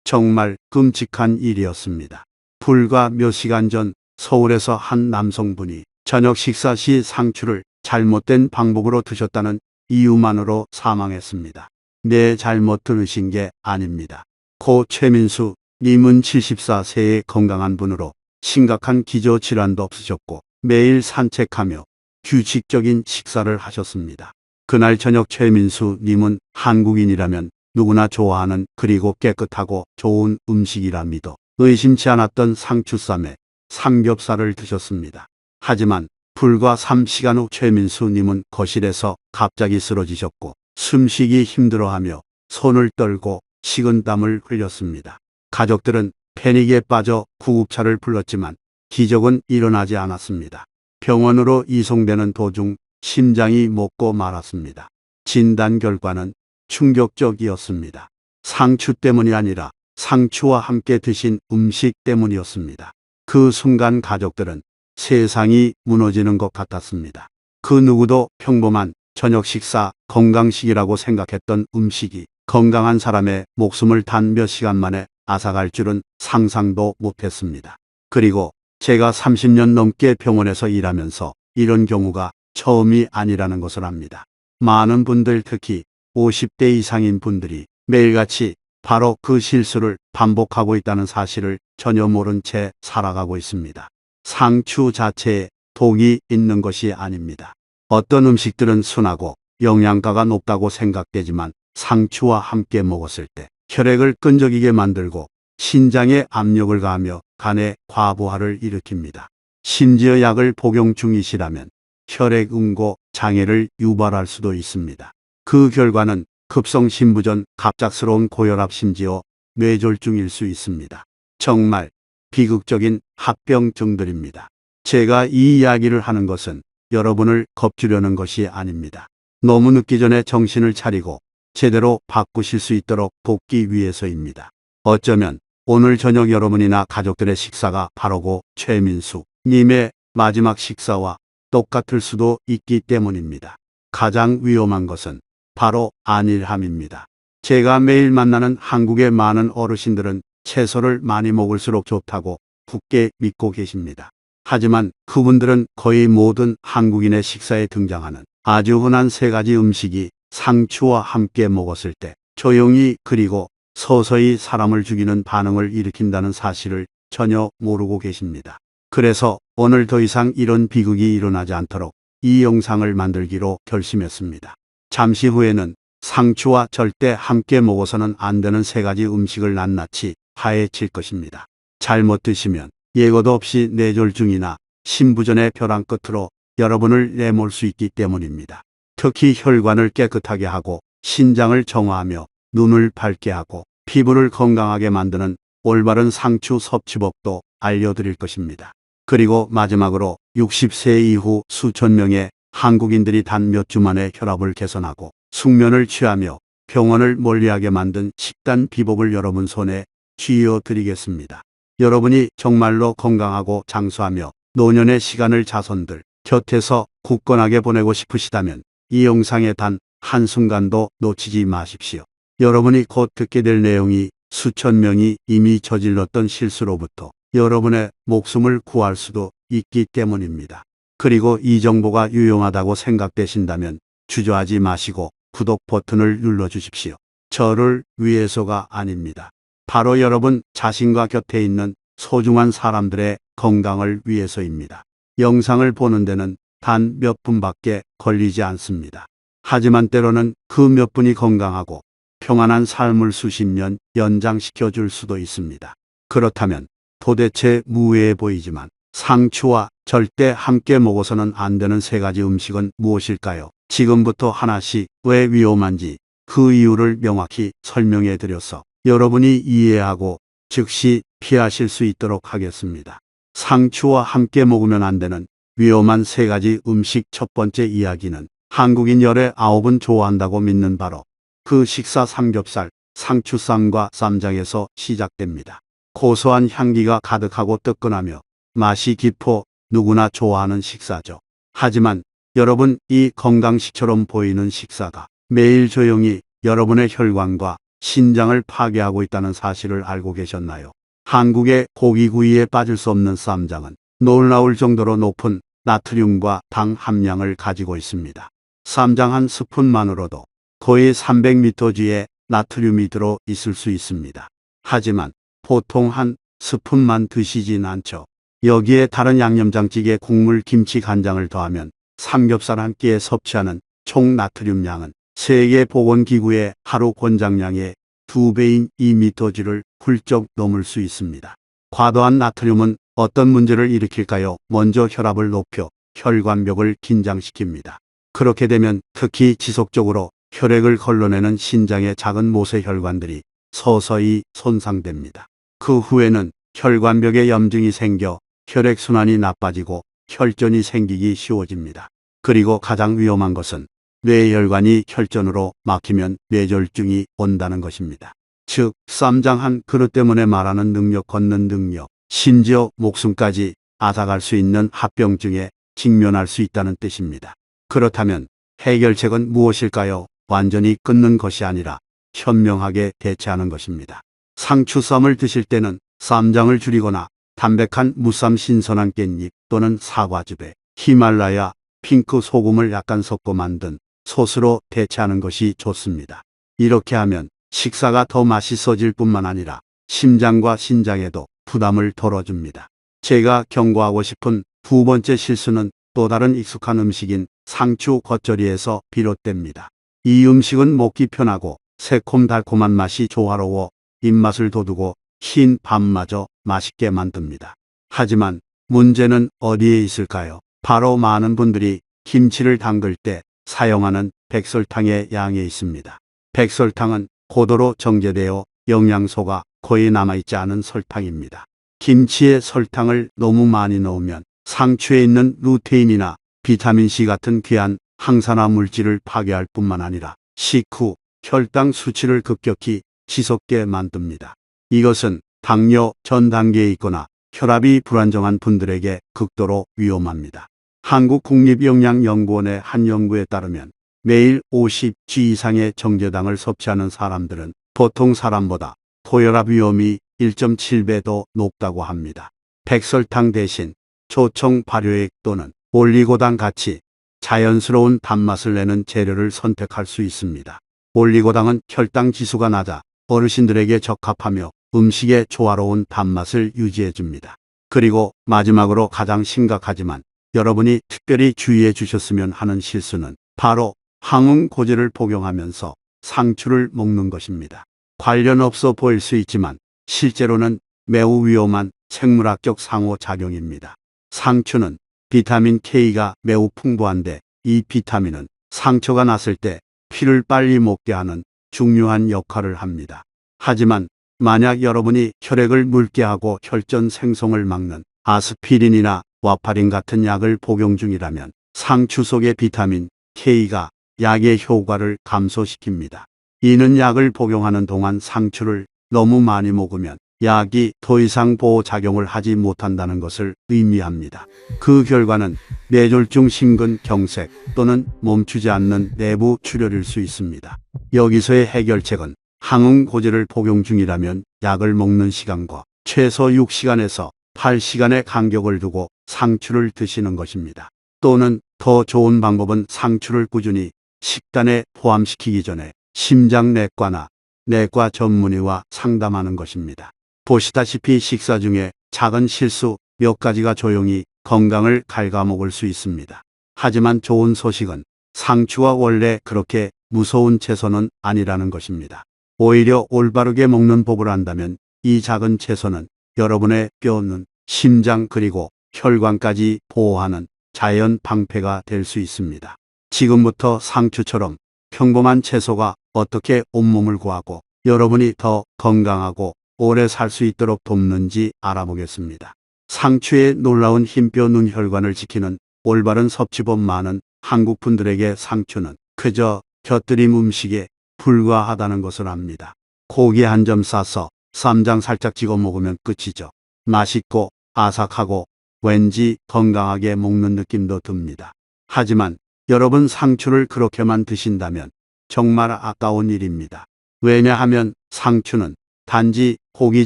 정말 끔찍한 일이었습니다. 불과 몇 시간 전 서울에서 한 남성분이 저녁 식사 시 상추를 잘못된 방법으로 드셨다는 이유만으로 사망했습니다. 내 잘못 들으신 게 아닙니다. 고 최민수 님은 74세의 건강한 분으로 심각한 기저질환도 없으셨고 매일 산책하며 규칙적인 식사를 하셨습니다. 그날 저녁 최민수 님은 한국인이라면 누구나 좋아하는 그리고 깨끗하고 좋은 음식이라 믿어 의심치 않았던 상추쌈에 삼겹살을 드셨습니다. 하지만 불과 3시간 후 최민수 님은 거실에서 갑자기 쓰러지셨고 숨쉬기 힘들어하며 손을 떨고 식은땀을 흘렸습니다. 가족들은 패닉에 빠져 구급차를 불렀지만 기적은 일어나지 않았습니다. 병원으로 이송되는 도중 심장이 멎고 말았습니다. 진단 결과는 충격적이었습니다. 상추 때문이 아니라 상추와 함께 드신 음식 때문이었습니다. 그 순간 가족들은 세상이 무너지는 것 같았습니다. 그 누구도 평범한 저녁 식사, 건강식이라고 생각했던 음식이 건강한 사람의 목숨을 단 몇 시간 만에 앗아갈 줄은 상상도 못했습니다. 그리고 제가 30년 넘게 병원에서 일하면서 이런 경우가 처음이 아니라는 것을 압니다. 많은 분들, 특히 50대 이상인 분들이 매일같이 바로 그 실수를 반복하고 있다는 사실을 전혀 모른 채 살아가고 있습니다. 상추 자체에 독이 있는 것이 아닙니다. 어떤 음식들은 순하고 영양가가 높다고 생각되지만 상추와 함께 먹었을 때 혈액을 끈적이게 만들고 신장에 압력을 가하며 간의 과부하를 일으킵니다. 심지어 약을 복용 중이시라면 혈액 응고 장애를 유발할 수도 있습니다. 그 결과는 급성심부전, 갑작스러운 고혈압, 심지어 뇌졸중일 수 있습니다. 정말 비극적인 합병증들입니다. 제가 이 이야기를 하는 것은 여러분을 겁주려는 것이 아닙니다. 너무 늦기 전에 정신을 차리고 제대로 바꾸실 수 있도록 돕기 위해서입니다. 어쩌면 오늘 저녁 여러분이나 가족들의 식사가 바로고 최민수 님의 마지막 식사와 똑같을 수도 있기 때문입니다. 가장 위험한 것은 바로 안일함입니다. 제가 매일 만나는 한국의 많은 어르신들은 채소를 많이 먹을수록 좋다고 굳게 믿고 계십니다. 하지만 그분들은 거의 모든 한국인의 식사에 등장하는 아주 흔한 세 가지 음식이 상추와 함께 먹었을 때 조용히 그리고 서서히 사람을 죽이는 반응을 일으킨다는 사실을 전혀 모르고 계십니다. 그래서 오늘 더 이상 이런 비극이 일어나지 않도록 이 영상을 만들기로 결심했습니다. 잠시 후에는 상추와 절대 함께 먹어서는 안 되는 세 가지 음식을 낱낱이 파헤칠 것입니다. 잘못 드시면 예고도 없이 뇌졸중이나 심부전의 벼랑 끝으로 여러분을 내몰 수 있기 때문입니다. 특히 혈관을 깨끗하게 하고 신장을 정화하며 눈을 밝게 하고 피부를 건강하게 만드는 올바른 상추 섭취법도 알려드릴 것입니다. 그리고 마지막으로 60세 이후 수천 명의 한국인들이 단 몇 주 만에 혈압을 개선하고 숙면을 취하며 병원을 멀리하게 만든 식단 비법을 여러분 손에 쥐어드리겠습니다. 여러분이 정말로 건강하고 장수하며 노년의 시간을 자손들 곁에서 굳건하게 보내고 싶으시다면 이 영상의 단 한순간도 놓치지 마십시오. 여러분이 곧 듣게 될 내용이 수천 명이 이미 저질렀던 실수로부터 여러분의 목숨을 구할 수도 있기 때문입니다. 그리고 이 정보가 유용하다고 생각되신다면 주저하지 마시고 구독 버튼을 눌러주십시오. 저를 위해서가 아닙니다. 바로 여러분 자신과 곁에 있는 소중한 사람들의 건강을 위해서입니다. 영상을 보는 데는 단 몇 분밖에 걸리지 않습니다. 하지만 때로는 그 몇 분이 건강하고 평안한 삶을 수십 년 연장시켜 줄 수도 있습니다. 그렇다면 도대체 무해해 보이지만 상추와 절대 함께 먹어서는 안 되는 세 가지 음식은 무엇일까요? 지금부터 하나씩 왜 위험한지 그 이유를 명확히 설명해 드려서 여러분이 이해하고 즉시 피하실 수 있도록 하겠습니다. 상추와 함께 먹으면 안 되는 위험한 세 가지 음식. 첫 번째 이야기는 한국인 열의 9은 좋아한다고 믿는 바로 그 식사 삼겹살, 상추쌈과 쌈장에서 시작됩니다. 고소한 향기가 가득하고 뜨끈하며 맛이 깊어 누구나 좋아하는 식사죠. 하지만 여러분, 이 건강식처럼 보이는 식사가 매일 조용히 여러분의 혈관과 신장을 파괴하고 있다는 사실을 알고 계셨나요? 한국의 고기구이에 빠질 수 없는 쌈장은 놀라울 정도로 높은 나트륨과 당 함량을 가지고 있습니다. 쌈장 한 스푼만으로도 거의 300mg의 나트륨이 들어 있을 수 있습니다. 하지만 보통 한 스푼만 드시진 않죠. 여기에 다른 양념장찌개, 국물, 김치, 간장을 더하면 삼겹살 한 끼에 섭취하는 총 나트륨 양은 세계보건기구의 하루 권장량의 2배인 2mg를 훌쩍 넘을 수 있습니다. 과도한 나트륨은 어떤 문제를 일으킬까요? 먼저 혈압을 높여 혈관벽을 긴장시킵니다. 그렇게 되면 특히 지속적으로 혈액을 걸러내는 신장의 작은 모세혈관들이 서서히 손상됩니다. 그 후에는 혈관벽에 염증이 생겨 혈액순환이 나빠지고 혈전이 생기기 쉬워집니다. 그리고 가장 위험한 것은 뇌혈관이 혈전으로 막히면 뇌졸중이 온다는 것입니다. 즉, 쌈장 한 그릇 때문에 말하는 능력, 걷는 능력, 심지어 목숨까지 앗아갈 수 있는 합병증에 직면할 수 있다는 뜻입니다. 그렇다면 해결책은 무엇일까요? 완전히 끊는 것이 아니라 현명하게 대체하는 것입니다. 상추쌈을 드실 때는 쌈장을 줄이거나 담백한 무쌈, 신선한 깻잎 또는 사과즙에 히말라야 핑크 소금을 약간 섞어 만든 소스로 대체하는 것이 좋습니다. 이렇게 하면 식사가 더 맛있어질 뿐만 아니라 심장과 신장에도 부담을 덜어줍니다. 제가 경고하고 싶은 두 번째 실수는 또 다른 익숙한 음식인 상추 겉절이에서 비롯됩니다. 이 음식은 먹기 편하고 새콤달콤한 맛이 조화로워 입맛을 돋우고 흰 밥마저 맛있게 만듭니다. 하지만 문제는 어디에 있을까요? 바로 많은 분들이 김치를 담글 때 사용하는 백설탕의 양에 있습니다. 백설탕은 고도로 정제되어 영양소가 거의 남아있지 않은 설탕입니다. 김치에 설탕을 너무 많이 넣으면 상추에 있는 루테인이나 비타민C 같은 귀한 항산화 물질을 파괴할 뿐만 아니라 식후 혈당 수치를 급격히 치솟게 만듭니다. 이것은 당뇨 전 단계에 있거나 혈압이 불안정한 분들에게 극도로 위험합니다. 한국국립영양연구원의 한 연구에 따르면 매일 50g 이상의 정제당을 섭취하는 사람들은 보통 사람보다 고혈압 위험이 1.7배 더 높다고 합니다. 백설탕 대신 조청 발효액 또는 올리고당 같이 자연스러운 단맛을 내는 재료를 선택할 수 있습니다. 올리고당은 혈당 지수가 낮아 어르신들에게 적합하며 음식의 조화로운 단맛을 유지해줍니다. 그리고 마지막으로 가장 심각하지만 여러분이 특별히 주의해 주셨으면 하는 실수는 바로 항응고지를 복용하면서 상추를 먹는 것입니다. 관련 없어 보일 수 있지만 실제로는 매우 위험한 생물학적 상호작용입니다. 상추는 비타민 K가 매우 풍부한데 이 비타민은 상처가 났을 때 피를 빨리 먹게 하는 중요한 역할을 합니다. 하지만 만약 여러분이 혈액을 묽게 하고 혈전 생성을 막는 아스피린이나 와파린 같은 약을 복용 중이라면 상추 속의 비타민 K가 약의 효과를 감소시킵니다. 이는 약을 복용하는 동안 상추를 너무 많이 먹으면 약이 더 이상 보호작용을 하지 못한다는 것을 의미합니다. 그 결과는 뇌졸중, 심근경색 또는 멈추지 않는 내부 출혈일 수 있습니다. 여기서의 해결책은 항응고지를 복용 중이라면 약을 먹는 시간과 최소 6시간에서 8시간의 간격을 두고 상추를 드시는 것입니다. 또는 더 좋은 방법은 상추를 꾸준히 식단에 포함시키기 전에 심장내과나 내과 전문의와 상담하는 것입니다. 보시다시피 식사 중에 작은 실수 몇 가지가 조용히 건강을 갉아먹을 수 있습니다. 하지만 좋은 소식은 상추가 원래 그렇게 무서운 채소는 아니라는 것입니다. 오히려 올바르게 먹는 법을 안다면 이 작은 채소는 여러분의 뼈, 눈, 심장 그리고 혈관까지 보호하는 자연 방패가 될 수 있습니다. 지금부터 상추처럼 평범한 채소가 어떻게 온몸을 구하고 여러분이 더 건강하고 오래 살 수 있도록 돕는지 알아보겠습니다. 상추의 놀라운 흰뼈, 눈, 혈관을 지키는 올바른 섭취법. 많은 한국 분들에게 상추는 그저 곁들임 음식에 불과하다는 것을 압니다. 고기 한 점 싸서 쌈장 살짝 찍어 먹으면 끝이죠. 맛있고 아삭하고 왠지 건강하게 먹는 느낌도 듭니다. 하지만 여러분 상추를 그렇게만 드신다면 정말 아까운 일입니다. 왜냐하면 상추는 단지 고기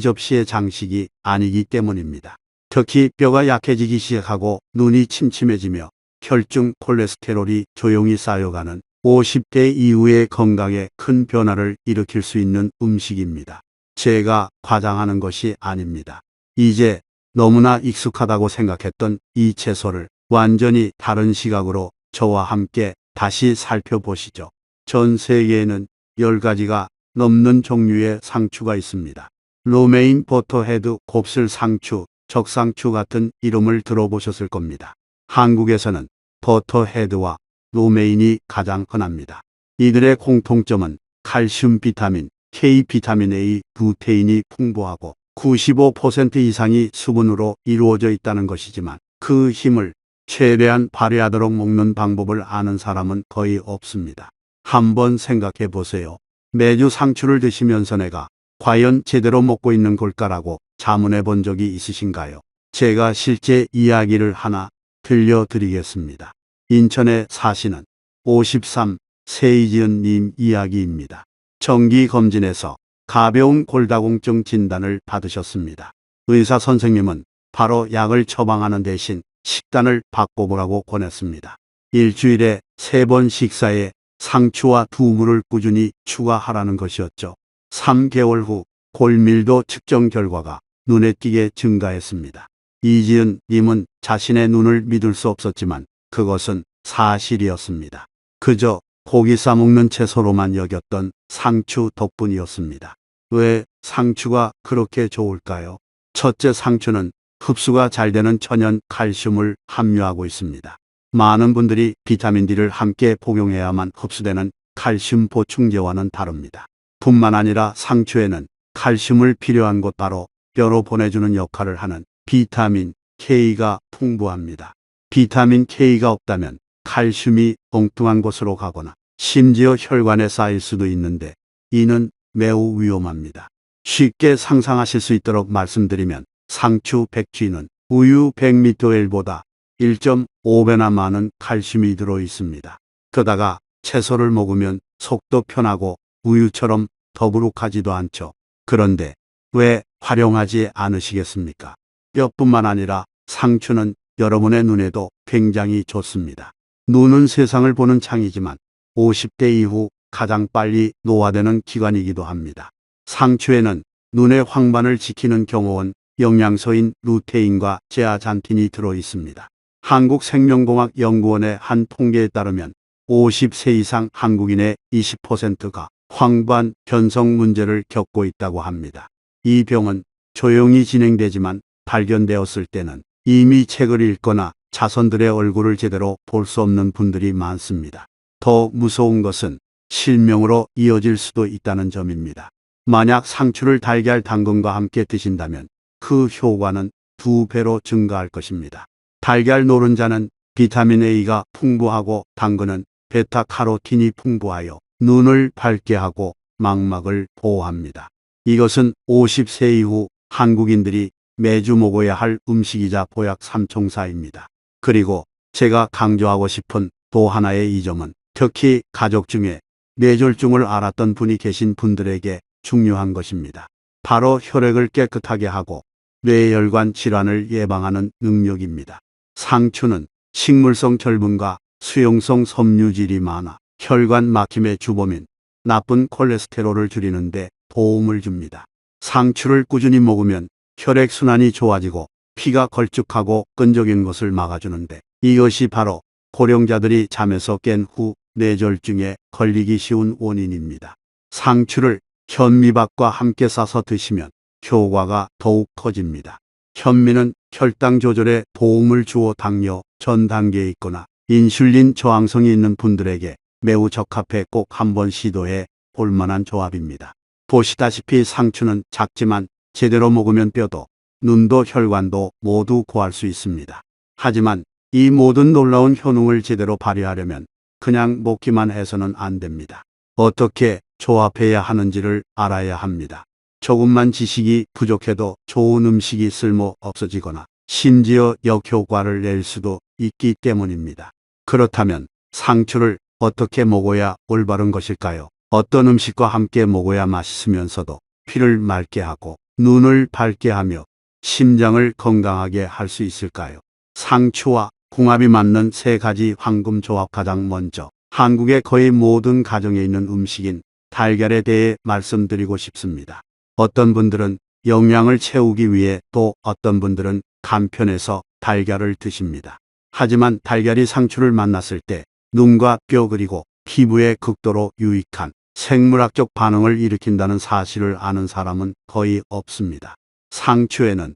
접시의 장식이 아니기 때문입니다. 특히 뼈가 약해지기 시작하고 눈이 침침해지며 혈중 콜레스테롤이 조용히 쌓여가는 50대 이후의 건강에 큰 변화를 일으킬 수 있는 음식입니다. 제가 과장하는 것이 아닙니다. 이제 너무나 익숙하다고 생각했던 이 채소를 완전히 다른 시각으로 저와 함께 다시 살펴보시죠. 전 세계에는 10가지가 넘는 종류의 상추가 있습니다. 로메인 버터헤드, 곱슬 상추, 적상추 같은 이름을 들어보셨을 겁니다. 한국에서는 버터헤드와 로메인이 가장 흔합니다. 이들의 공통점은 칼슘, 비타민, K, 비타민 A, 루테인이 풍부하고 95% 이상이 수분으로 이루어져 있다는 것이지만 그 힘을 최대한 발휘하도록 먹는 방법을 아는 사람은 거의 없습니다. 한번 생각해 보세요. 매주 상추를 드시면서 내가 과연 제대로 먹고 있는 걸까라고 자문해 본 적이 있으신가요? 제가 실제 이야기를 하나 들려드리겠습니다. 인천에 사시는 53 세이지은님 이야기입니다. 정기검진에서 가벼운 골다공증 진단을 받으셨습니다. 의사 선생님은 바로 약을 처방하는 대신 식단을 바꿔보라고 권했습니다. 일주일에 3번 식사에 상추와 두부를 꾸준히 추가하라는 것이었죠. 3개월 후 골밀도 측정 결과가 눈에 띄게 증가했습니다. 이지은 님은 자신의 눈을 믿을 수 없었지만 그것은 사실이었습니다. 그저 고기 싸먹는 채소로만 여겼던 상추 덕분이었습니다. 왜 상추가 그렇게 좋을까요? 첫째, 상추는 흡수가 잘 되는 천연 칼슘을 함유하고 있습니다. 많은 분들이 비타민 D를 함께 복용해야만 흡수되는 칼슘 보충제와는 다릅니다. 뿐만 아니라 상추에는 칼슘을 필요한 곳 바로 뼈로 보내주는 역할을 하는 비타민 K가 풍부합니다. 비타민 K가 없다면 칼슘이 엉뚱한 곳으로 가거나 심지어 혈관에 쌓일 수도 있는데 이는 매우 위험합니다. 쉽게 상상하실 수 있도록 말씀드리면 상추 100G는 우유 100ml보다 1.5배나 많은 칼슘이 들어 있습니다. 게다가 채소를 먹으면 속도 편하고 우유처럼 더부룩하지도 않죠. 그런데 왜 활용하지 않으시겠습니까? 뼈뿐만 아니라 상추는 여러분의 눈에도 굉장히 좋습니다. 눈은 세상을 보는 창이지만 50대 이후 가장 빨리 노화되는 기관이기도 합니다. 상추에는 눈의 황반을 지키는 경호원 영양소인 루테인과 제아잔틴이 들어 있습니다. 한국생명공학연구원의 한 통계에 따르면 50세 이상 한국인의 20%가 황반 변성 문제를 겪고 있다고 합니다. 이 병은 조용히 진행되지만 발견되었을 때는 이미 책을 읽거나 자손들의 얼굴을 제대로 볼 수 없는 분들이 많습니다. 더 무서운 것은 실명으로 이어질 수도 있다는 점입니다. 만약 상추를 달걀 당근과 함께 드신다면 그 효과는 2배로 증가할 것입니다. 달걀 노른자는 비타민 A가 풍부하고 당근은 베타카로틴이 풍부하여 눈을 밝게 하고 망막을 보호합니다. 이것은 50세 이후 한국인들이 매주 먹어야 할 음식이자 보약 삼총사입니다. 그리고 제가 강조하고 싶은 또 하나의 이 점은 특히 가족 중에 뇌졸중을 앓았던 분이 계신 분들에게 중요한 것입니다. 바로 혈액을 깨끗하게 하고 뇌혈관 질환을 예방하는 능력입니다. 상추는 식물성 철분과 수용성 섬유질이 많아 혈관 막힘의 주범인 나쁜 콜레스테롤을 줄이는 데 도움을 줍니다. 상추를 꾸준히 먹으면 혈액순환이 좋아지고 피가 걸쭉하고 끈적인 것을 막아주는데 이것이 바로 고령자들이 잠에서 깬 후 뇌졸중에 걸리기 쉬운 원인입니다. 상추를 현미밥과 함께 싸서 드시면 효과가 더욱 커집니다. 현미는 혈당 조절에 도움을 주어 당뇨 전 단계에 있거나 인슐린 저항성이 있는 분들에게 매우 적합해 꼭 한번 시도해 볼 만한 조합입니다. 보시다시피 상추는 작지만 제대로 먹으면 뼈도 눈도 혈관도 모두 구할 수 있습니다. 하지만 이 모든 놀라운 효능을 제대로 발휘하려면 그냥 먹기만 해서는 안 됩니다. 어떻게 조합해야 하는지를 알아야 합니다. 조금만 지식이 부족해도 좋은 음식이 쓸모 없어지거나 심지어 역효과를 낼 수도 있기 때문입니다. 그렇다면 상추를 어떻게 먹어야 올바른 것일까요? 어떤 음식과 함께 먹어야 맛있으면서도 피를 맑게 하고 눈을 밝게 하며 심장을 건강하게 할 수 있을까요? 상추와 궁합이 맞는 세 가지 황금 조합. 가장 먼저 한국의 거의 모든 가정에 있는 음식인 달걀에 대해 말씀드리고 싶습니다. 어떤 분들은 영양을 채우기 위해, 또 어떤 분들은 간편해서 달걀을 드십니다. 하지만 달걀이 상추를 만났을 때 눈과 뼈 그리고 피부에 극도로 유익한 생물학적 반응을 일으킨다는 사실을 아는 사람은 거의 없습니다. 상추에는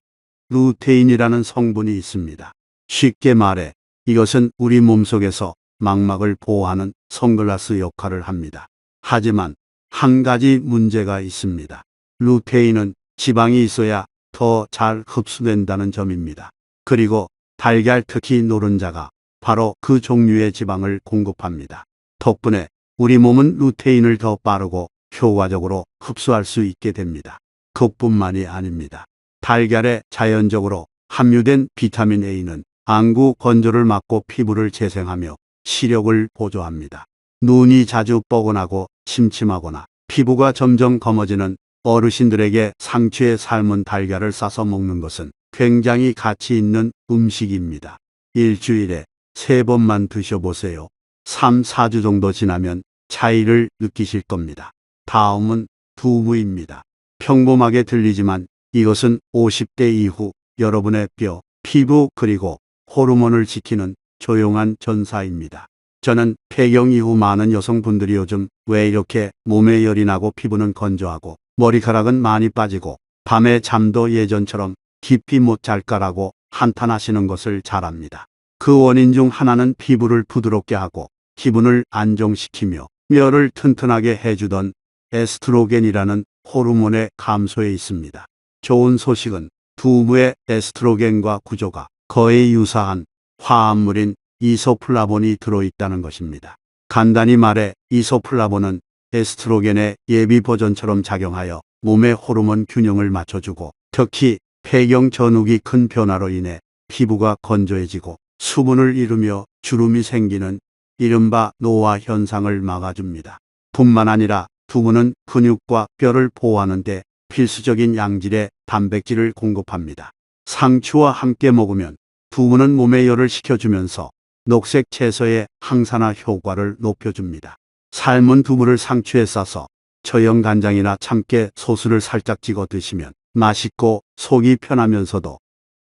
루테인이라는 성분이 있습니다. 쉽게 말해 이것은 우리 몸속에서 망막을 보호하는 선글라스 역할을 합니다. 하지만 한 가지 문제가 있습니다. 루테인은 지방이 있어야 더 잘 흡수된다는 점입니다. 그리고 달걀, 특히 노른자가 바로 그 종류의 지방을 공급합니다. 덕분에 우리 몸은 루테인을 더 빠르고 효과적으로 흡수할 수 있게 됩니다. 그것뿐만이 아닙니다. 달걀에 자연적으로 함유된 비타민 A는 안구 건조를 막고 피부를 재생하며 시력을 보조합니다. 눈이 자주 뻐근하고 침침하거나 피부가 점점 검어지는 어르신들에게 상추에 삶은 달걀을 싸서 먹는 것은 굉장히 가치 있는 음식입니다. 일주일에 3번만 드셔보세요. 3, 4주 정도 지나면 차이를 느끼실 겁니다. 다음은 두부입니다. 평범하게 들리지만 이것은 50대 이후 여러분의 뼈, 피부 그리고 호르몬을 지키는 조용한 전사입니다. 저는 폐경 이후 많은 여성분들이 요즘 왜 이렇게 몸에 열이 나고 피부는 건조하고 머리카락은 많이 빠지고 밤에 잠도 예전처럼 깊이 못 잘까라고 한탄하시는 것을 잘 압니다. 그 원인 중 하나는 피부를 부드럽게 하고 기분을 안정시키며 뼈를 튼튼하게 해주던 에스트로겐이라는 호르몬의 감소에 있습니다. 좋은 소식은 두부의 에스트로겐과 구조가 거의 유사한 화합물인 이소플라본이 들어있다는 것입니다. 간단히 말해 이소플라본은 에스트로겐의 예비 버전처럼 작용하여 몸의 호르몬 균형을 맞춰주고, 특히 폐경 전후기 큰 변화로 인해 피부가 건조해지고 수분을 이루며 주름이 생기는 이른바 노화 현상을 막아줍니다. 뿐만 아니라 두부는 근육과 뼈를 보호하는 데 필수적인 양질의 단백질을 공급합니다. 상추와 함께 먹으면 두부는 몸에 열을 식혀주면서 녹색 채소의 항산화 효과를 높여줍니다. 삶은 두부를 상추에 싸서 저염 간장이나 참깨 소스를 살짝 찍어 드시면 맛있고 속이 편하면서도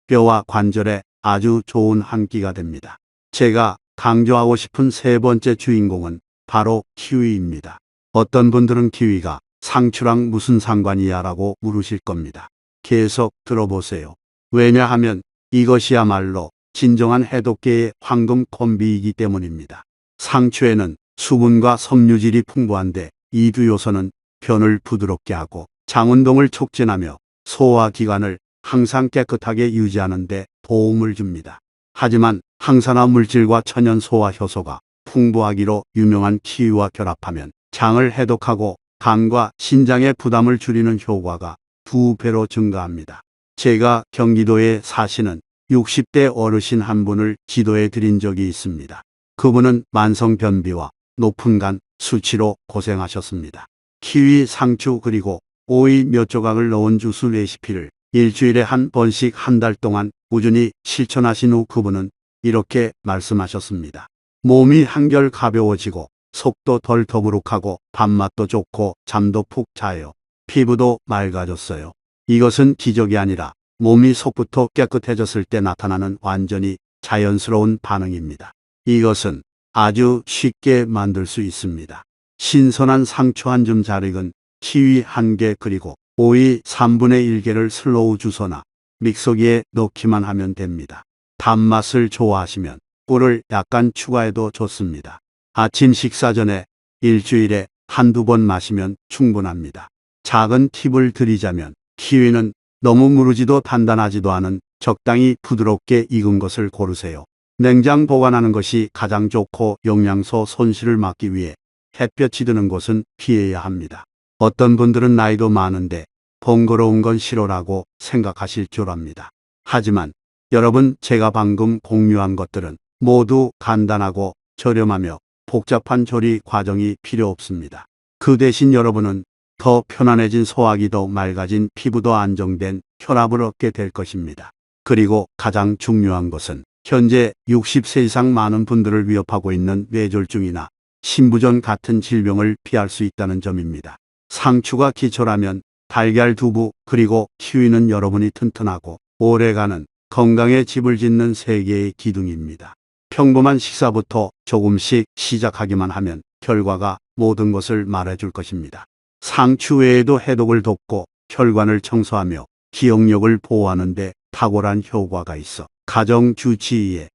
뼈와 관절에 아주 좋은 한 끼가 됩니다. 제가 강조하고 싶은 세 번째 주인공은 바로 키위입니다. 어떤 분들은 키위가 상추랑 무슨 상관이야 라고 물으실 겁니다. 계속 들어보세요. 왜냐하면 이것이야말로 진정한 해독계의 황금 콤비이기 때문입니다. 상추에는 수분과 섬유질이 풍부한데 이 두 요소는 변을 부드럽게 하고 장운동을 촉진하며 소화기관을 항상 깨끗하게 유지하는 데 도움을 줍니다. 하지만 항산화 물질과 천연 소화 효소가 풍부하기로 유명한 키위와 결합하면 장을 해독하고 간과 신장의 부담을 줄이는 효과가 2배로 증가합니다. 제가 경기도에 사시는 60대 어르신 한 분을 지도해 드린 적이 있습니다. 그분은 만성변비와 높은 간 수치로 고생하셨습니다. 키위, 상추 그리고 오이 몇 조각을 넣은 주스 레시피를 일주일에 한 번씩 한 달 동안 꾸준히 실천하신 후 그분은 이렇게 말씀하셨습니다. 몸이 한결 가벼워지고 속도 덜 더부룩하고 밥맛도 좋고 잠도 푹 자요. 피부도 맑아졌어요. 이것은 기적이 아니라 몸이 속부터 깨끗해졌을 때 나타나는 완전히 자연스러운 반응입니다. 이것은 아주 쉽게 만들 수 있습니다. 신선한 상추 한 줌 잘 익은 키위 1개 그리고 오이 3분의 1개를 슬로우 주소나 믹서기에 넣기만 하면 됩니다. 단맛을 좋아하시면 꿀을 약간 추가해도 좋습니다. 아침 식사 전에 일주일에 한두 번 마시면 충분합니다. 작은 팁을 드리자면 키위는 너무 무르지도 단단하지도 않은 적당히 부드럽게 익은 것을 고르세요. 냉장 보관하는 것이 가장 좋고 영양소 손실을 막기 위해 햇볕이 드는 곳은 피해야 합니다. 어떤 분들은 나이도 많은데 번거로운 건 싫어라고 생각하실 줄 압니다. 하지만 여러분, 제가 방금 공유한 것들은 모두 간단하고 저렴하며 복잡한 조리 과정이 필요 없습니다. 그 대신 여러분은 더 편안해진 소화기, 더 맑아진 피부, 더 안정된 혈압을 얻게 될 것입니다. 그리고 가장 중요한 것은 현재 60세 이상 많은 분들을 위협하고 있는 뇌졸중이나 신부전 같은 질병을 피할 수 있다는 점입니다. 상추가 기초라면 달걀, 두부, 그리고 키위는 여러분이 튼튼하고 오래가는 건강의 집을 짓는 세계의 기둥입니다. 평범한 식사부터 조금씩 시작하기만 하면 결과가 모든 것을 말해줄 것입니다. 상추 외에도 해독을 돕고 혈관을 청소하며 기억력을 보호하는 데 탁월한 효과가 있어 가정 주치의에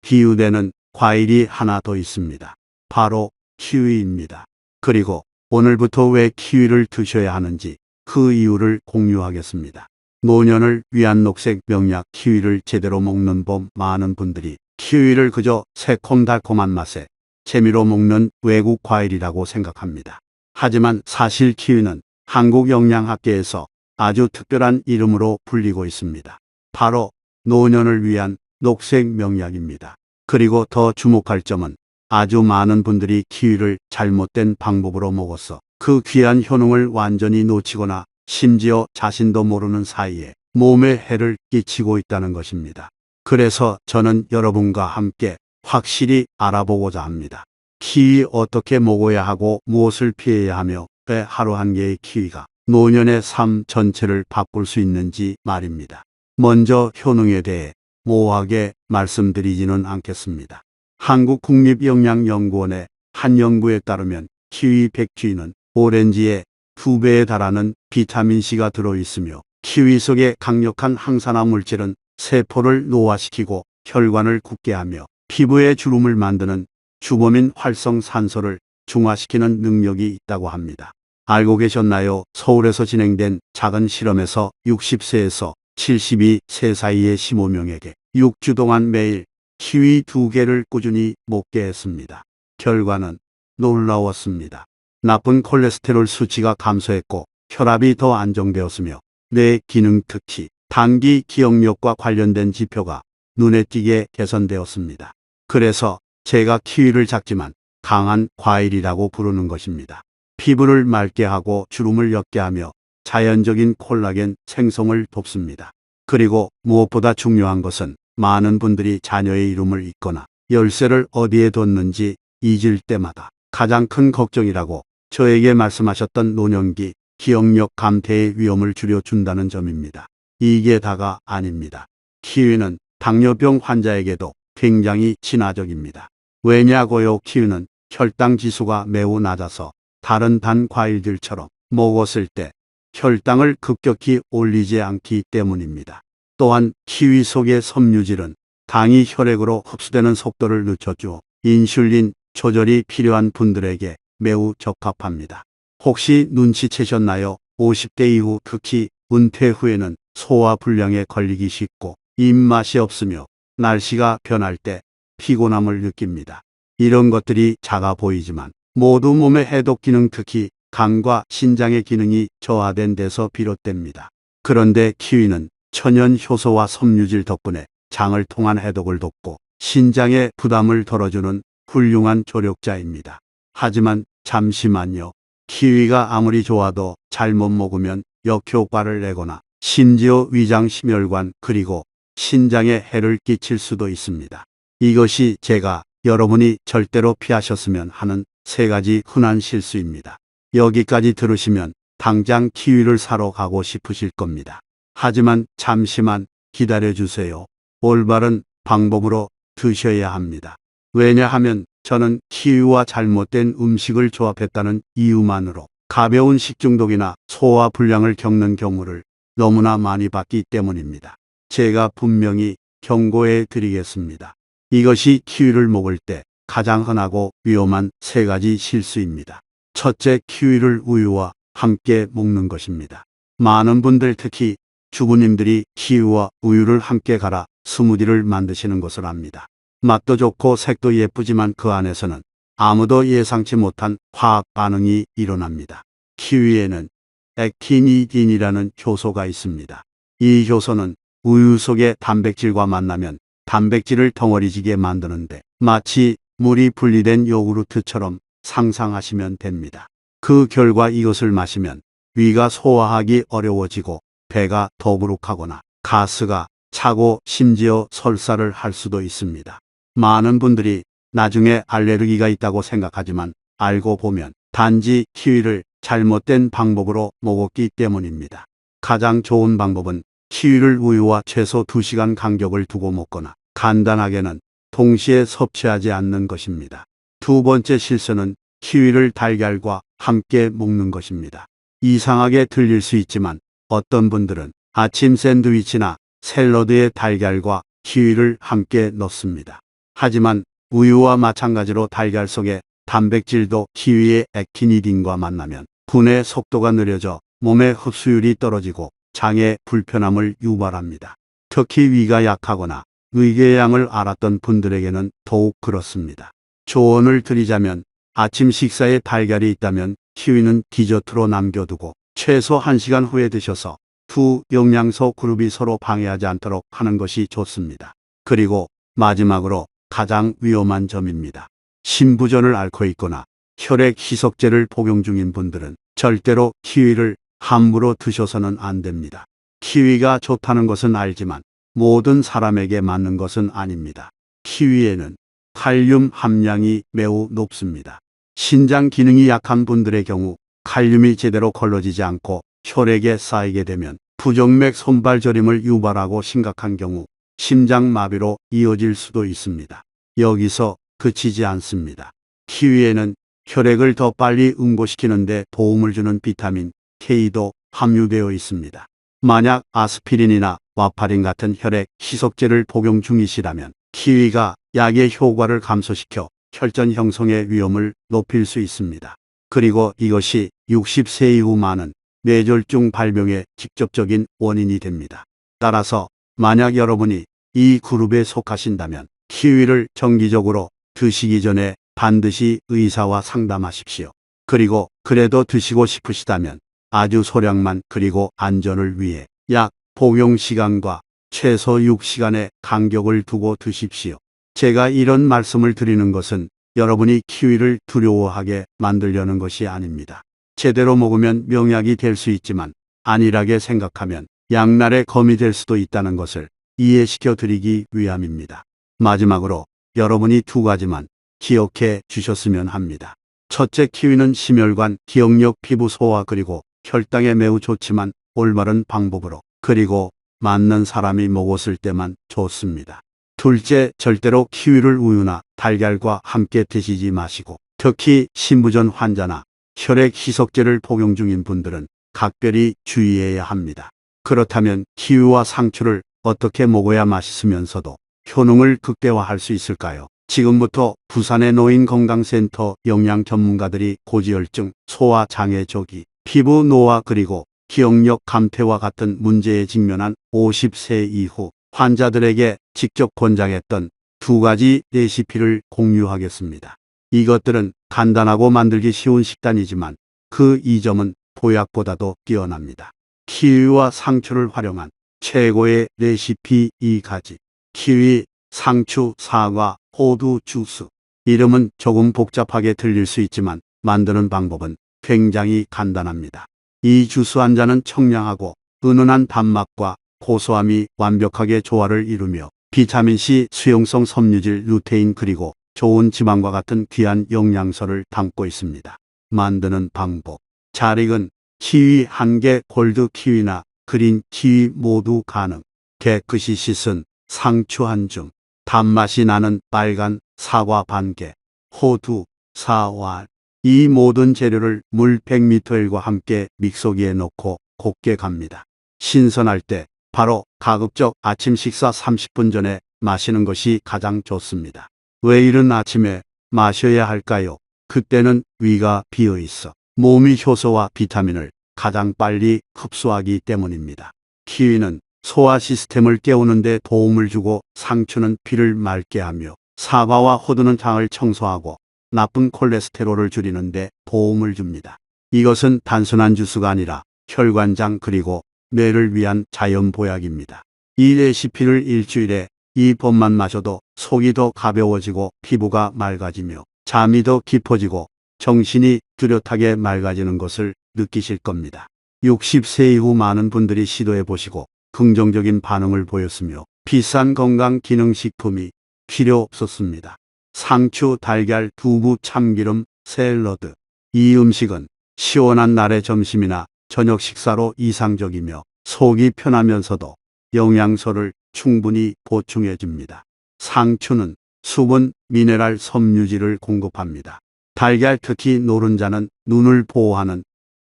비유되는 과일이 하나 더 있습니다. 바로 키위입니다. 그리고 오늘부터 왜 키위를 드셔야 하는지 그 이유를 공유하겠습니다. 노년을 위한 녹색 명약 키위를 제대로 먹는 법. 많은 분들이 키위를 그저 새콤달콤한 맛에 재미로 먹는 외국 과일이라고 생각합니다. 하지만 사실 키위는 한국영양학계에서 아주 특별한 이름으로 불리고 있습니다. 바로 노년을 위한 녹색 명약입니다. 그리고 더 주목할 점은 아주 많은 분들이 키위를 잘못된 방법으로 먹어서 그 귀한 효능을 완전히 놓치거나 심지어 자신도 모르는 사이에 몸에 해를 끼치고 있다는 것입니다. 그래서 저는 여러분과 함께 확실히 알아보고자 합니다. 키위 어떻게 먹어야 하고 무엇을 피해야 하며 왜 하루 한 개의 키위가 노년의 삶 전체를 바꿀 수 있는지 말입니다. 먼저 효능에 대해 모호하게 말씀드리지는 않겠습니다. 한국국립영양연구원의 한 연구에 따르면 키위 100주는 오렌지의 2배에 달하는 비타민C가 들어있으며 키위 속의 강력한 항산화 물질은 세포를 노화시키고 혈관을 굳게 하며 피부에 주름을 만드는 주범인 활성산소를 중화시키는 능력이 있다고 합니다. 알고 계셨나요? 서울에서 진행된 작은 실험에서 60세에서 72세 사이의 15명에게 6주 동안 매일 키위 2개를 꾸준히 먹게 했습니다. 결과는 놀라웠습니다. 나쁜 콜레스테롤 수치가 감소했고 혈압이 더 안정되었으며 뇌 기능, 특히 단기 기억력과 관련된 지표가 눈에 띄게 개선되었습니다. 그래서 제가 키위를 작지만 강한 과일이라고 부르는 것입니다. 피부를 맑게 하고 주름을 옅게 하며 자연적인 콜라겐 생성을 돕습니다. 그리고 무엇보다 중요한 것은 많은 분들이 자녀의 이름을 잊거나 열쇠를 어디에 뒀는지 잊을 때마다 가장 큰 걱정이라고 저에게 말씀하셨던 노년기 기억력 감퇴의 위험을 줄여준다는 점입니다. 이게 다가 아닙니다. 키위는 당뇨병 환자에게도 굉장히 친화적입니다. 왜냐고요? 키위는 혈당 지수가 매우 낮아서 다른 단 과일들처럼 먹었을 때 혈당을 급격히 올리지 않기 때문입니다. 또한 키위 속의 섬유질은 당이 혈액으로 흡수되는 속도를 늦춰줘 인슐린 조절이 필요한 분들에게 매우 적합합니다. 혹시 눈치채셨나요? 50대 이후, 특히 은퇴 후에는 소화 불량에 걸리기 쉽고 입맛이 없으며 날씨가 변할 때 피곤함을 느낍니다. 이런 것들이 작아 보이지만 모두 몸의 해독 기능, 특히 간과 신장의 기능이 저하된 데서 비롯됩니다. 그런데 키위는 천연 효소와 섬유질 덕분에 장을 통한 해독을 돕고 신장의 부담을 덜어주는 훌륭한 조력자입니다. 하지만 잠시만요. 키위가 아무리 좋아도 잘못 먹으면 역효과를 내거나 심지어 위장 심혈관 그리고 신장에 해를 끼칠 수도 있습니다. 이것이 제가 여러분이 절대로 피하셨으면 하는 3가지 흔한 실수입니다. 여기까지 들으시면 당장 키위를 사러 가고 싶으실 겁니다. 하지만 잠시만 기다려주세요. 올바른 방법으로 드셔야 합니다. 왜냐하면 저는 키위와 잘못된 음식을 조합했다는 이유만으로 가벼운 식중독이나 소화 불량을 겪는 경우를 너무나 많이 봤기 때문입니다. 제가 분명히 경고해 드리겠습니다. 이것이 키위를 먹을 때 가장 흔하고 위험한 3가지 실수입니다. 첫째, 키위를 우유와 함께 먹는 것입니다. 많은 분들, 특히 주부님들이 키위와 우유를 함께 갈아 스무디를 만드시는 것을 압니다. 맛도 좋고 색도 예쁘지만 그 안에서는 아무도 예상치 못한 화학 반응이 일어납니다. 키위에는 액티니딘이라는 효소가 있습니다. 이 효소는 우유 속의 단백질과 만나면 단백질을 덩어리지게 만드는데 마치 물이 분리된 요구르트처럼 상상하시면 됩니다. 그 결과 이것을 마시면 위가 소화하기 어려워지고 배가 더부룩하거나 가스가 차고 심지어 설사를 할 수도 있습니다. 많은 분들이 나중에 알레르기가 있다고 생각하지만 알고 보면 단지 키위를 잘못된 방법으로 먹었기 때문입니다. 가장 좋은 방법은 키위를 우유와 최소 2시간 간격을 두고 먹거나 간단하게는 동시에 섭취하지 않는 것입니다. 두 번째 실수는 키위를 달걀과 함께 먹는 것입니다. 이상하게 들릴 수 있지만 어떤 분들은 아침 샌드위치나 샐러드에 달걀과 키위를 함께 넣습니다. 하지만 우유와 마찬가지로 달걀 속에 단백질도 키위의 액티니딘과 만나면 분해 속도가 느려져 몸의 흡수율이 떨어지고 장에 불편함을 유발합니다. 특히 위가 약하거나 위궤양을 앓았던 분들에게는 더욱 그렇습니다. 조언을 드리자면 아침 식사에 달걀이 있다면 키위는 디저트로 남겨두고 최소 1시간 후에 드셔서 두 영양소 그룹이 서로 방해하지 않도록 하는 것이 좋습니다. 그리고 마지막으로 가장 위험한 점입니다. 신부전을 앓고 있거나 혈액 희석제를 복용 중인 분들은 절대로 키위를 함부로 드셔서는 안 됩니다. 키위가 좋다는 것은 알지만 모든 사람에게 맞는 것은 아닙니다. 키위에는 칼륨 함량이 매우 높습니다. 신장 기능이 약한 분들의 경우 칼륨이 제대로 걸러지지 않고 혈액에 쌓이게 되면 부정맥 손발 저림을 유발하고 심각한 경우 심장마비로 이어질 수도 있습니다. 여기서 그치지 않습니다. 키위에는 혈액을 더 빨리 응고시키는 데 도움을 주는 비타민 K도 함유되어 있습니다. 만약 아스피린이나 와파린 같은 혈액 희석제를 복용 중이시라면 키위가 약의 효과를 감소시켜 혈전 형성의 위험을 높일 수 있습니다. 그리고 이것이 60세 이후 많은 뇌졸중 발병의 직접적인 원인이 됩니다. 따라서 만약 여러분이 이 그룹에 속하신다면 키위를 정기적으로 드시기 전에 반드시 의사와 상담하십시오. 그리고 그래도 드시고 싶으시다면 아주 소량만 그리고 안전을 위해 약 복용 시간과 최소 6시간의 간격을 두고 드십시오. 제가 이런 말씀을 드리는 것은 여러분이 키위를 두려워하게 만들려는 것이 아닙니다. 제대로 먹으면 명약이 될 수 있지만 안일하게 생각하면 양날의 검이 될 수도 있다는 것을 이해시켜 드리기 위함입니다. 마지막으로 여러분이 두 가지만 기억해 주셨으면 합니다. 첫째, 키위는 심혈관, 기억력, 피부 소화 그리고 혈당에 매우 좋지만 올바른 방법으로 그리고 맞는 사람이 먹었을 때만 좋습니다. 둘째, 절대로 키위를 우유나 달걀과 함께 드시지 마시고 특히 신부전 환자나 혈액 희석제를 복용 중인 분들은 각별히 주의해야 합니다. 그렇다면 키위와 상추를 어떻게 먹어야 맛있으면서도 효능을 극대화할 수 있을까요? 지금부터 부산의 노인건강센터 영양 전문가들이 고지혈증, 소화장애 조기, 피부 노화 그리고 기억력 감퇴와 같은 문제에 직면한 50세 이후 환자들에게 직접 권장했던 두 가지 레시피를 공유하겠습니다. 이것들은 간단하고 만들기 쉬운 식단이지만 그 이점은 보약보다도 뛰어납니다. 키위와 상추를 활용한 최고의 레시피 2가지. 키위, 상추, 사과, 호두 주스. 이름은 조금 복잡하게 들릴 수 있지만 만드는 방법은 굉장히 간단합니다. 이 주스 한 잔은 청량하고 은은한 단맛과 고소함이 완벽하게 조화를 이루며 비타민C, 수용성 섬유질, 루테인 그리고 좋은 지방과 같은 귀한 영양소를 담고 있습니다. 만드는 방법. 잘 익은 키위 1개, 골드 키위나 그린 키위 모두 가능. 깨끗이 씻은 상추 1줌, 단맛이 나는 빨간 사과 반개, 호두 4알. 이 모든 재료를 물 100ml과 함께 믹서기에 넣고 곱게 갑니다. 신선할 때 바로 가급적 아침 식사 30분 전에 마시는 것이 가장 좋습니다. 왜 이른 아침에 마셔야 할까요? 그때는 위가 비어 있어 몸이 효소와 비타민을 가장 빨리 흡수하기 때문입니다. 키위는 소화 시스템을 깨우는 데 도움을 주고 상추는 피를 맑게 하며 사과와 호두는 장을 청소하고 나쁜 콜레스테롤을 줄이는 데 도움을 줍니다. 이것은 단순한 주스가 아니라 혈관장 그리고 뇌를 위한 자연 보약입니다. 이 레시피를 일주일에 2번만 마셔도 속이 더 가벼워지고 피부가 맑아지며 잠이 더 깊어지고 정신이 뚜렷하게 맑아지는 것을 느끼실 겁니다. 60세 이후 많은 분들이 시도해 보시고 긍정적인 반응을 보였으며 비싼 건강기능식품이 필요 없었습니다. 상추, 달걀, 두부, 참기름, 샐러드. 이 음식은 시원한 날의 점심이나 저녁 식사로 이상적이며 속이 편하면서도 영양소를 충분히 보충해 줍니다. 상추는 수분, 미네랄, 섬유질을 공급합니다. 달걀, 특히 노른자는 눈을 보호하는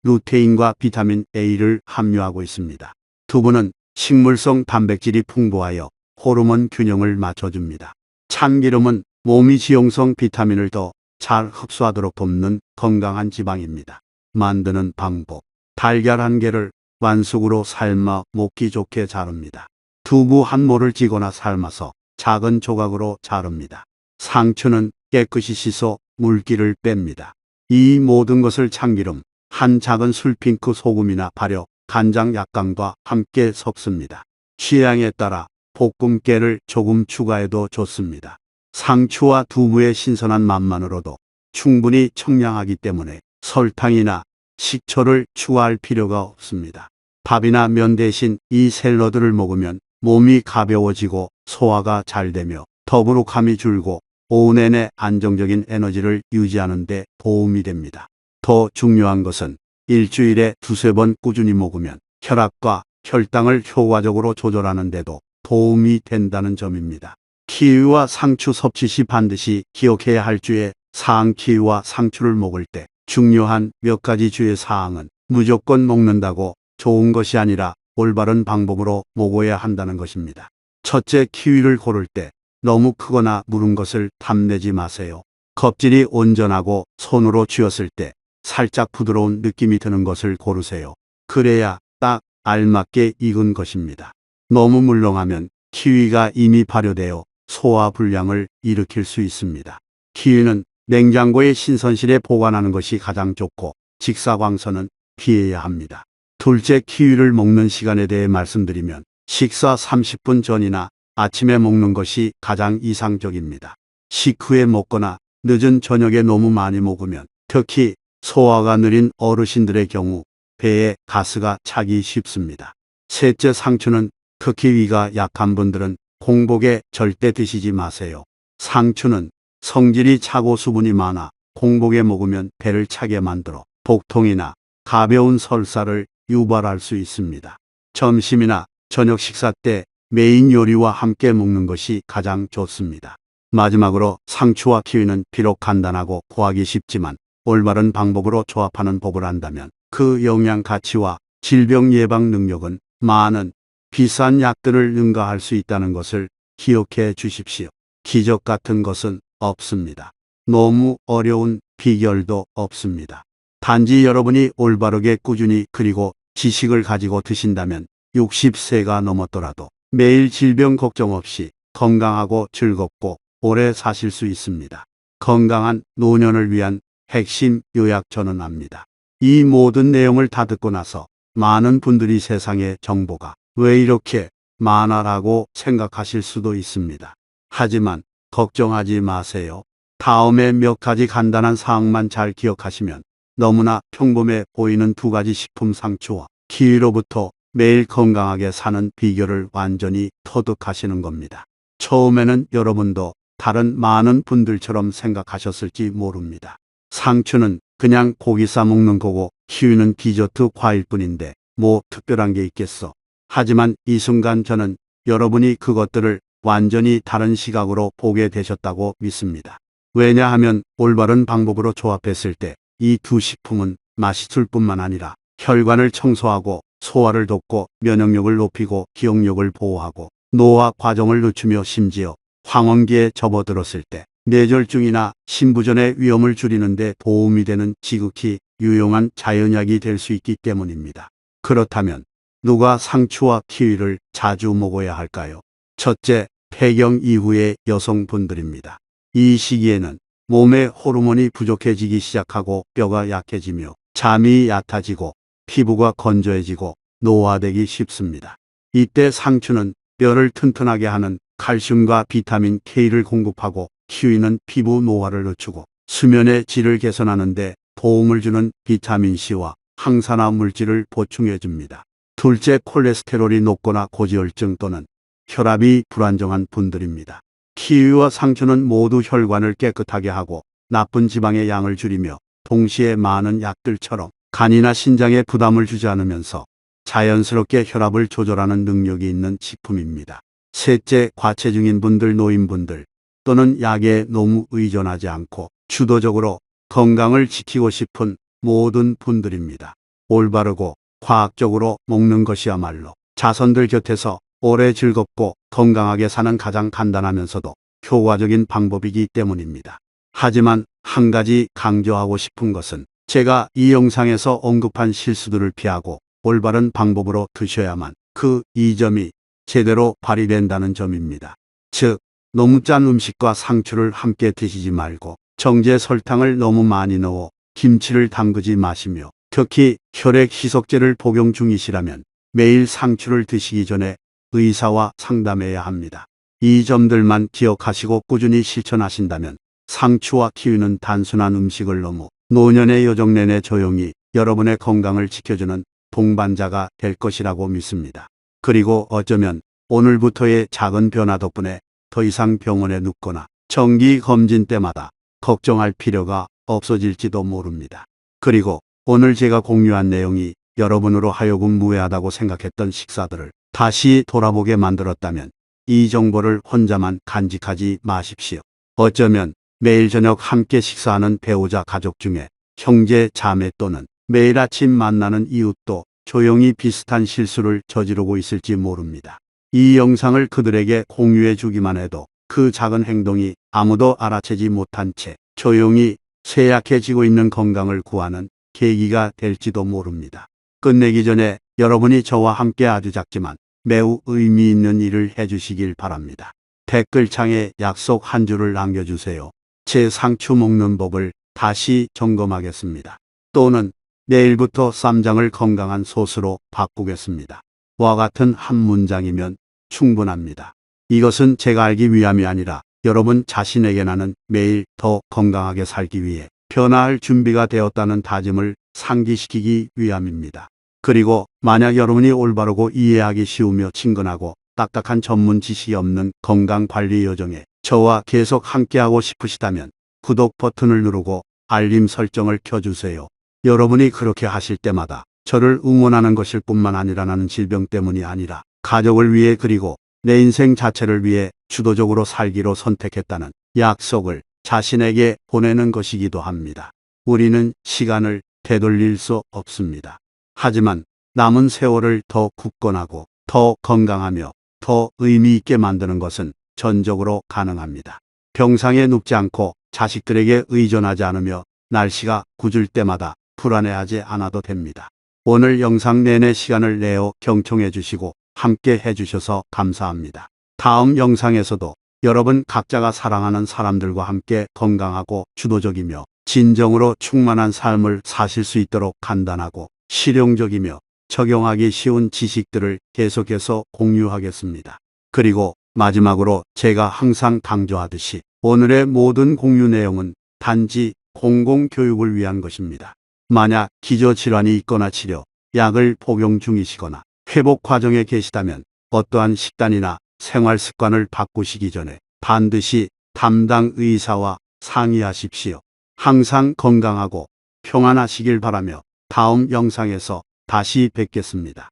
루테인과 비타민 A를 함유하고 있습니다. 두부는 식물성 단백질이 풍부하여 호르몬 균형을 맞춰줍니다. 참기름은 몸이 지용성 비타민을 더 잘 흡수하도록 돕는 건강한 지방입니다. 만드는 방법. 달걀 한 개를 완숙으로 삶아 먹기 좋게 자릅니다. 두부 한 모를 찌거나 삶아서 작은 조각으로 자릅니다. 상추는 깨끗이 씻어 물기를 뺍니다. 이 모든 것을 참기름, 한 작은 술핑크 소금이나 발효, 간장 약간과 함께 섞습니다. 취향에 따라 볶음깨를 조금 추가해도 좋습니다. 상추와 두부의 신선한 맛만으로도 충분히 청량하기 때문에 설탕이나 식초를 추가할 필요가 없습니다. 밥이나 면 대신 이 샐러드를 먹으면 몸이 가벼워지고 소화가 잘 되며 더부룩함이 줄고 오후 내내 안정적인 에너지를 유지하는 데 도움이 됩니다. 더 중요한 것은 일주일에 두세 번 꾸준히 먹으면 혈압과 혈당을 효과적으로 조절하는 데도 도움이 된다는 점입니다. 키위와 상추 섭취 시 반드시 기억해야 할 주의 사항. 키위와 상추를 먹을 때 중요한 몇 가지 주의 사항은 무조건 먹는다고 좋은 것이 아니라 올바른 방법으로 먹어야 한다는 것입니다. 첫째, 키위를 고를 때 너무 크거나 무른 것을 탐내지 마세요. 껍질이 온전하고 손으로 쥐었을 때 살짝 부드러운 느낌이 드는 것을 고르세요. 그래야 딱 알맞게 익은 것입니다. 너무 물렁하면 키위가 이미 발효되어 소화불량을 일으킬 수 있습니다. 키위는 냉장고의 신선실에 보관하는 것이 가장 좋고 직사광선은 피해야 합니다. 둘째, 키위를 먹는 시간에 대해 말씀드리면 식사 30분 전이나 아침에 먹는 것이 가장 이상적입니다. 식후에 먹거나 늦은 저녁에 너무 많이 먹으면 특히 소화가 느린 어르신들의 경우 배에 가스가 차기 쉽습니다. 셋째, 상추는 특히 위가 약한 분들은 공복에 절대 드시지 마세요. 상추는 성질이 차고 수분이 많아 공복에 먹으면 배를 차게 만들어 복통이나 가벼운 설사를 유발할 수 있습니다. 점심이나 저녁 식사 때 메인 요리와 함께 먹는 것이 가장 좋습니다. 마지막으로 상추와 키위는 비록 간단하고 구하기 쉽지만 올바른 방법으로 조합하는 법을 안다면 그 영양 가치와 질병 예방 능력은 많은 비싼 약들을 능가할 수 있다는 것을 기억해 주십시오. 기적 같은 것은 없습니다. 너무 어려운 비결도 없습니다. 단지 여러분이 올바르게 꾸준히 그리고 지식을 가지고 드신다면 60세가 넘었더라도 매일 질병 걱정 없이 건강하고 즐겁고 오래 사실 수 있습니다. 건강한 노년을 위한 핵심 요약 저는 압니다. 이 모든 내용을 다 듣고 나서 많은 분들이 세상에 정보가 왜 이렇게 많아라고 생각하실 수도 있습니다. 하지만 걱정하지 마세요. 다음에 몇 가지 간단한 사항만 잘 기억하시면 너무나 평범해 보이는 두 가지 식품 상추와 키위로부터 매일 건강하게 사는 비결을 완전히 터득하시는 겁니다. 처음에는 여러분도 다른 많은 분들처럼 생각하셨을지 모릅니다. 상추는 그냥 고기 싸 먹는 거고 키위는 디저트 과일뿐인데 뭐 특별한 게 있겠어. 하지만 이 순간 저는 여러분이 그것들을 완전히 다른 시각으로 보게 되셨다고 믿습니다. 왜냐하면 올바른 방법으로 조합했을 때 이 두 식품은 맛있을 뿐만 아니라 혈관을 청소하고 소화를 돕고 면역력을 높이고 기억력을 보호하고 노화 과정을 늦추며 심지어 황혼기에 접어들었을 때 뇌졸중이나 심부전의 위험을 줄이는 데 도움이 되는 지극히 유용한 자연약이 될 수 있기 때문입니다. 그렇다면 누가 상추와 키위를 자주 먹어야 할까요? 첫째, 폐경 이후의 여성분들입니다. 이 시기에는 몸의 호르몬이 부족해지기 시작하고 뼈가 약해지며 잠이 얕아지고 피부가 건조해지고 노화되기 쉽습니다. 이때 상추는 뼈를 튼튼하게 하는 칼슘과 비타민 K를 공급하고 키위는 피부 노화를 늦추고 수면의 질을 개선하는 데 도움을 주는 비타민C와 항산화 물질을 보충해 줍니다. 둘째, 콜레스테롤이 높거나 고지혈증 또는 혈압이 불안정한 분들입니다. 키위와 상추는 모두 혈관을 깨끗하게 하고 나쁜 지방의 양을 줄이며 동시에 많은 약들처럼 간이나 신장에 부담을 주지 않으면서 자연스럽게 혈압을 조절하는 능력이 있는 식품입니다. 셋째, 과체중인 분들, 노인분들 또는 약에 너무 의존하지 않고 주도적으로 건강을 지키고 싶은 모든 분들입니다. 올바르고 과학적으로 먹는 것이야말로 자손들 곁에서 오래 즐겁고 건강하게 사는 가장 간단하면서도 효과적인 방법이기 때문입니다. 하지만 한 가지 강조하고 싶은 것은 제가 이 영상에서 언급한 실수들을 피하고 올바른 방법으로 드셔야만 그 이점이 제대로 발휘된다는 점입니다. 즉, 너무 짠 음식과 상추를 함께 드시지 말고 정제 설탕을 너무 많이 넣어 김치를 담그지 마시며 특히 혈액 희석제를 복용 중이시라면 매일 상추를 드시기 전에 의사와 상담해야 합니다. 이 점들만 기억하시고 꾸준히 실천하신다면 상추와 키위는 단순한 음식을 넘어 노년의 여정 내내 조용히 여러분의 건강을 지켜주는 동반자가 될 것이라고 믿습니다. 그리고 어쩌면 오늘부터의 작은 변화 덕분에 더 이상 병원에 눕거나 정기 검진 때마다 걱정할 필요가 없어질지도 모릅니다. 그리고 오늘 제가 공유한 내용이 여러분으로 하여금 무해하다고 생각했던 식사들을 다시 돌아보게 만들었다면 이 정보를 혼자만 간직하지 마십시오. 어쩌면 매일 저녁 함께 식사하는 배우자 가족 중에 형제 자매 또는 매일 아침 만나는 이웃도 조용히 비슷한 실수를 저지르고 있을지 모릅니다. 이 영상을 그들에게 공유해 주기만 해도 그 작은 행동이 아무도 알아채지 못한 채 조용히 쇠약해지고 있는 건강을 구하는 계기가 될지도 모릅니다. 끝내기 전에 여러분이 저와 함께 아주 작지만 매우 의미 있는 일을 해주시길 바랍니다. 댓글창에 약속 한 줄을 남겨주세요. 제 상추 먹는 법을 다시 점검하겠습니다. 또는 내일부터 쌈장을 건강한 소스로 바꾸겠습니다. 와 같은 한 문장이면 충분합니다. 이것은 제가 알기 위함이 아니라 여러분 자신에게 나는 매일 더 건강하게 살기 위해 변화할 준비가 되었다는 다짐을 상기시키기 위함입니다. 그리고 만약 여러분이 올바르고 이해하기 쉬우며 친근하고 딱딱한 전문 지식이 없는 건강관리 여정에 저와 계속 함께하고 싶으시다면 구독 버튼을 누르고 알림 설정을 켜주세요. 여러분이 그렇게 하실 때마다 저를 응원하는 것일 뿐만 아니라 나는 질병 때문이 아니라 가족을 위해 그리고 내 인생 자체를 위해 주도적으로 살기로 선택했다는 약속을 자신에게 보내는 것이기도 합니다. 우리는 시간을 되돌릴 수 없습니다. 하지만 남은 세월을 더 굳건하고 더 건강하며 더 의미 있게 만드는 것은 전적으로 가능합니다. 병상에 눕지 않고 자식들에게 의존하지 않으며 날씨가 굳을 때마다 불안해하지 않아도 됩니다. 오늘 영상 내내 시간을 내어 경청해 주시고 함께 해주셔서 감사합니다. 다음 영상에서도 여러분 각자가 사랑하는 사람들과 함께 건강하고 주도적이며 진정으로 충만한 삶을 사실 수 있도록 간단하고 실용적이며 적용하기 쉬운 지식들을 계속해서 공유하겠습니다. 그리고 마지막으로 제가 항상 강조하듯이 오늘의 모든 공유 내용은 단지 공공교육을 위한 것입니다. 만약 기저질환이 있거나 치료, 약을 복용 중이시거나 회복 과정에 계시다면 어떠한 식단이나 생활 습관을 바꾸시기 전에 반드시 담당 의사와 상의하십시오. 항상 건강하고 평안하시길 바라며 다음 영상에서 다시 뵙겠습니다.